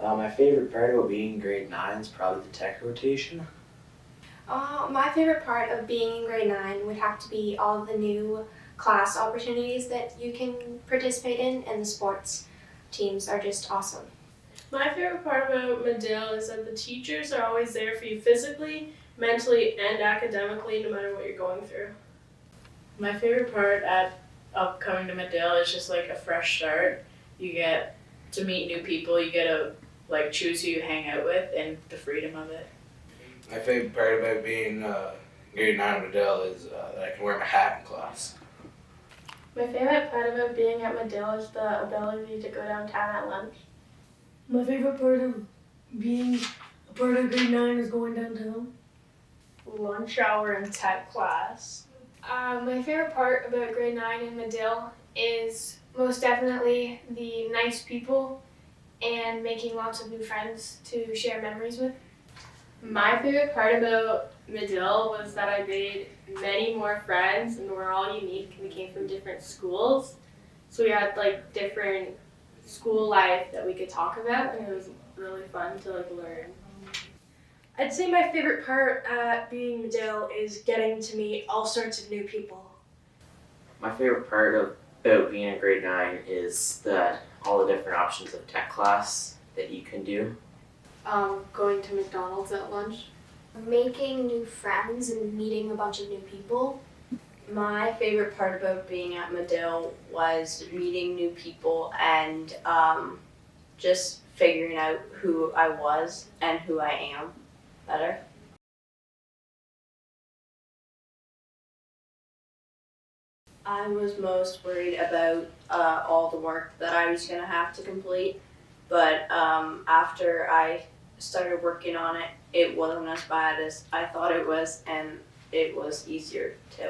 My favorite part about being in grade 9 is probably the tech rotation. My favorite part of being in grade 9 would have to be all the new class opportunities that you can participate in, and the sports teams are just awesome. My favorite part about Madill is that the teachers are always there for you physically, mentally, and academically, no matter what you're going through. My favorite part of coming to Madill is just like a fresh start. You get to meet new people, you get to like choose who you hang out with, and the freedom of it. My favorite part about being grade 9 at Madill is that I can wear my hat in class. My favorite part about being at Madill is the ability to go downtown at lunch. My favorite part of being a part of grade 9 is going downtown. Lunch hour in tech class. My favorite part about grade 9 in Madill is most definitely the nice people and making lots of new friends to share memories with. My favorite part about Madill was that I made many more friends, and we're all unique and we came from different schools. So we had like different school life that we could talk about, and it was really fun to like learn. I'd say my favorite part at being Madill is getting to meet all sorts of new people. My favorite part about being in grade 9 is that all the different options of tech class that you can do. Going to McDonald's at lunch. Making new friends and meeting a bunch of new people. My favorite part about being at Madill was meeting new people and just figuring out who I was and who I am better. I was most worried about all the work that I was going to have to complete, but after I started working on it, it wasn't as bad as I thought it was, and it was easier too.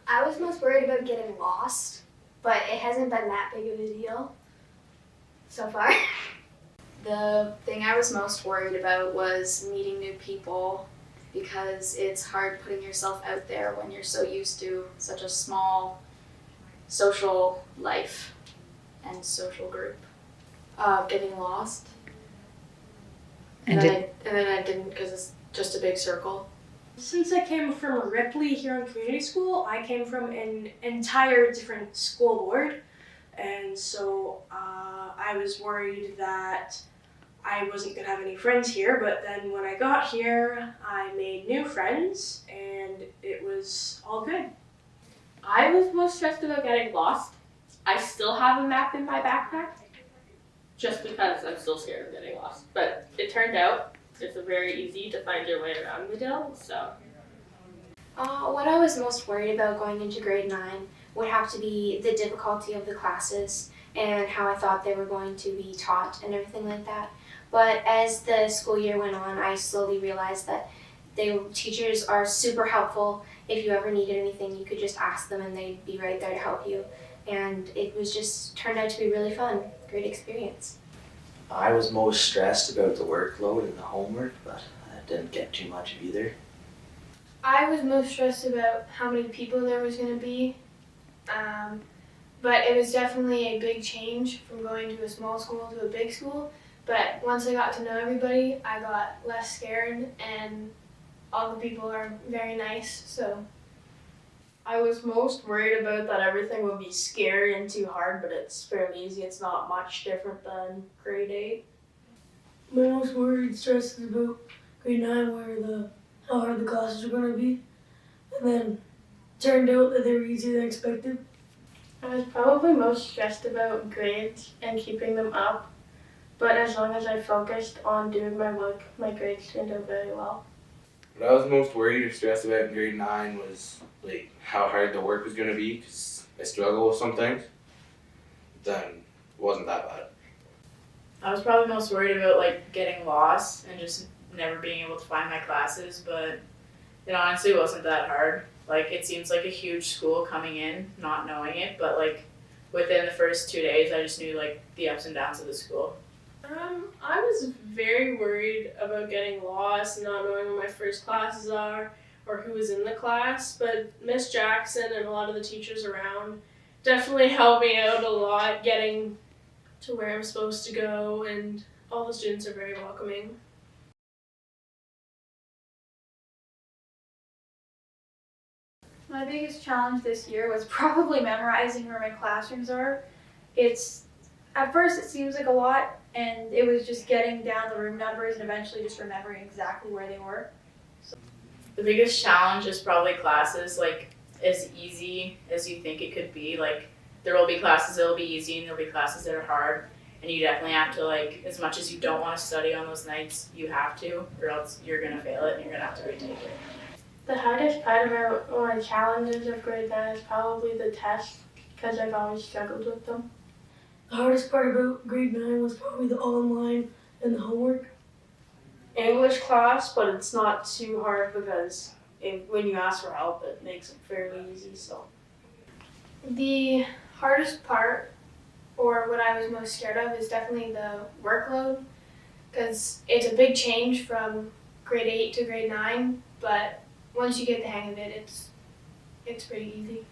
I was most worried about getting lost, but it hasn't been that big of a deal so far. The thing I was most worried about was meeting new people, because it's hard putting yourself out there when you're so used to such a small social life and social group. Getting lost. And then I didn't, because it's just a big circle. Since I came from Ripley here in community school, I came from an entire different school board, and so I was worried that I wasn't going to have any friends here, but then when I got here, I made new friends, and it was all good. I was most stressed about getting lost. I still have a map in my backpack, just because I'm still scared of getting lost. But it turned out it's very easy to find your way around Madill, so. What I was most worried about going into grade 9 would have to be the difficulty of the classes and how I thought they were going to be taught and everything like that. But as the school year went on, I slowly realized that teachers are super helpful. If you ever needed anything, you could just ask them and they'd be right there to help you. And it was just turned out to be really fun, great experience. I was most stressed about the workload and the homework, but I didn't get too much of either. I was most stressed about how many people there was going to be. But it was definitely a big change from going to a small school to a big school. But once I got to know everybody, I got less scared, and all the people are very nice, so. I was most worried about that everything would be scary and too hard, but it's fairly easy. It's not much different than grade 8. My most worried stress is about grade 9 where how hard the classes are going to be. And then it turned out that they were easier than expected. I was probably most stressed about grades and keeping them up, but as long as I focused on doing my work, my grades turned out very well. What I was most worried or stressed about in grade 9 was like how hard the work was going to be, because I struggle with some things. Then it wasn't that bad. I was probably most worried about like getting lost and just never being able to find my classes, but it honestly wasn't that hard. Like, it seems like a huge school coming in, not knowing it, but like within the first 2 days, I just knew like the ups and downs of the school. I was very worried about getting lost, not knowing where my first classes are or who was in the class, but Miss Jackson and a lot of the teachers around definitely helped me out a lot getting to where I'm supposed to go, and All the students are very welcoming. My biggest challenge this year was probably memorizing where my classrooms are. It's at first it seems like a lot, and it was just getting down the room numbers and eventually just remembering exactly where they were. The biggest challenge is probably classes, like, as easy as you think it could be. Like, there will be classes that will be easy and there'll be classes that are hard. And you definitely have to, like, as much as you don't want to study on those nights, you have to, or else you're going to fail it and you're going to have to retake it. The hardest part about my challenges of grade 9 is probably the tests, because I've always struggled with them. The hardest part about grade 9 was probably the online and the homework. English class, but it's not too hard because when you ask for help, it makes it fairly easy. So The hardest part, or what I was most scared of, is definitely the workload, because it's a big change from grade 8 to grade 9, but once you get the hang of it, it's pretty easy.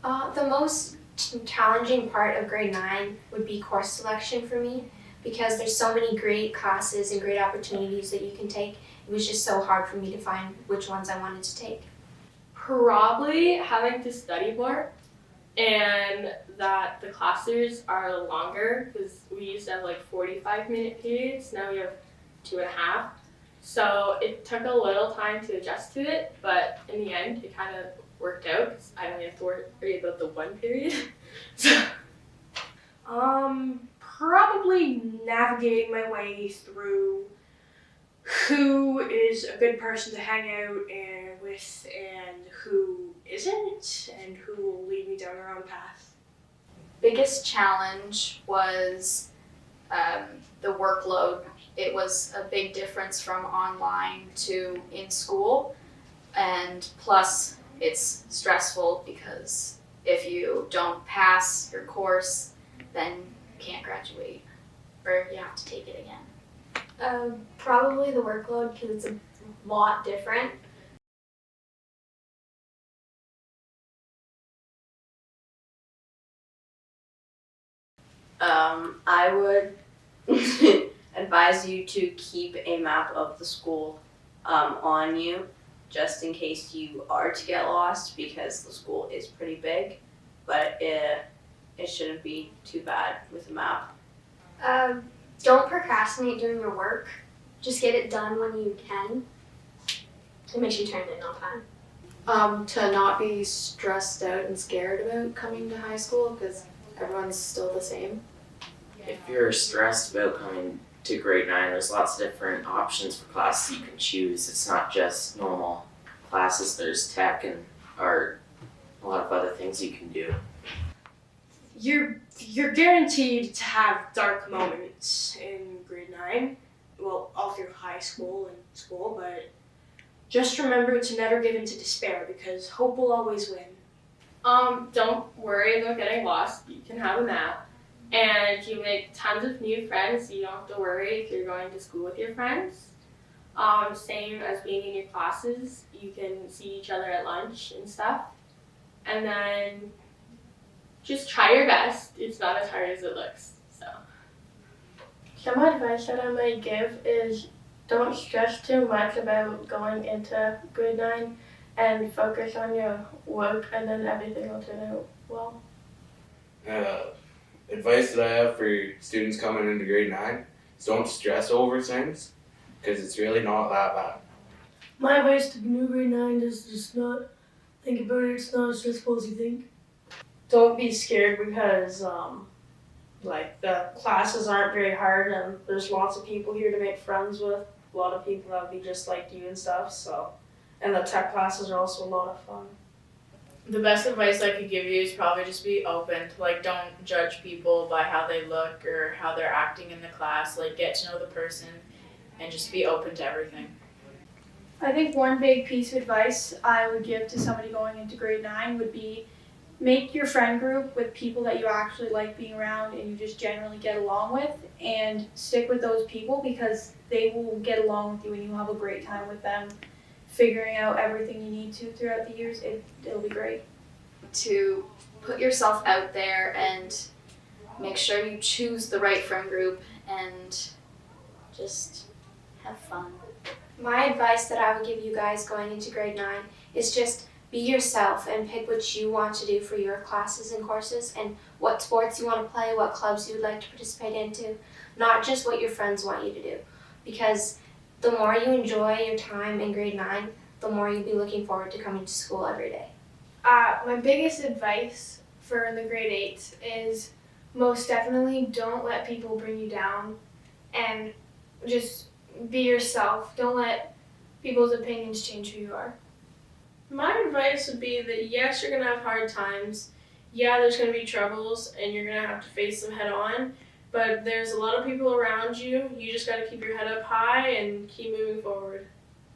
The most challenging part of grade 9 would be course selection for me, because there's so many great classes and great opportunities that you can take. It was just so hard for me to find which ones I wanted to take. Probably having to study more, and that the classes are longer, because we used to have like 45-minute periods, now we have 2.5. So it took a little time to adjust to it, but in the end it kind of worked out because I don't have to worry about the one period. So probably navigating my way through who is a good person to hang out with and who isn't, and who will lead me down the wrong path. Biggest challenge was the workload. It was a big difference from online to in school, and plus it's stressful because if you don't pass your course, then you can't graduate, or you have to take it again. Probably the workload, because it's a lot different. I would advise you to keep a map of the school on you, just in case you are to get lost, because the school is pretty big, but it shouldn't be too bad with a map. Don't procrastinate doing your work. Just get it done when you can. It makes you turn it in on time. To not be stressed out and scared about coming to high school because everyone's still the same. If you're stressed about coming to grade 9, there's lots of different options for classes you can choose. It's not just normal classes, there's tech and art, a lot of other things you can do. You're guaranteed to have dark moments in grade 9, well, all through high school and school, but just remember to never give in to despair, because hope will always win. Don't worry about getting lost. You can have a map, and you make tons of new friends. So you don't have to worry if you're going to school with your friends. Same as being in your classes. You can see each other at lunch and stuff, and then just try your best. It's not as hard as it looks. So, some advice that I might give is don't stress too much about going into grade 9 and focus on your work, and then everything will turn out well. Advice that I have for students coming into grade 9 is don't stress over things, because it's really not that bad. My advice to new grade 9 is just not think about it. It's not as stressful as you think. Don't be scared, because the classes aren't very hard, and there's lots of people here to make friends with. A lot of people that would be just like you and stuff. So, and the tech classes are also a lot of fun. The best advice I could give you is probably just be open. Like, don't judge people by how they look or how they're acting in the class. Like, get to know the person and just be open to everything. I think one big piece of advice I would give to somebody going into grade 9 would be make your friend group with people that you actually like being around and you just generally get along with, and stick with those people because they will get along with you and you'll have a great time with them, figuring out everything you need to throughout the years. It'll be great. To put yourself out there and make sure you choose the right friend group and just have fun. My advice that I would give you guys going into grade 9 is just be yourself and pick what you want to do for your classes and courses and what sports you want to play, what clubs you would like to participate into, not just what your friends want you to do. Because the more you enjoy your time in grade 9, the more you'll be looking forward to coming to school every day. My biggest advice for the grade 8s is most definitely don't let people bring you down and just be yourself. Don't let people's opinions change who you are. My advice would be that yes, you're gonna have hard times. Yeah, there's gonna be troubles and you're gonna have to face them head on. But there's a lot of people around you. You just gotta keep your head up high and keep moving forward.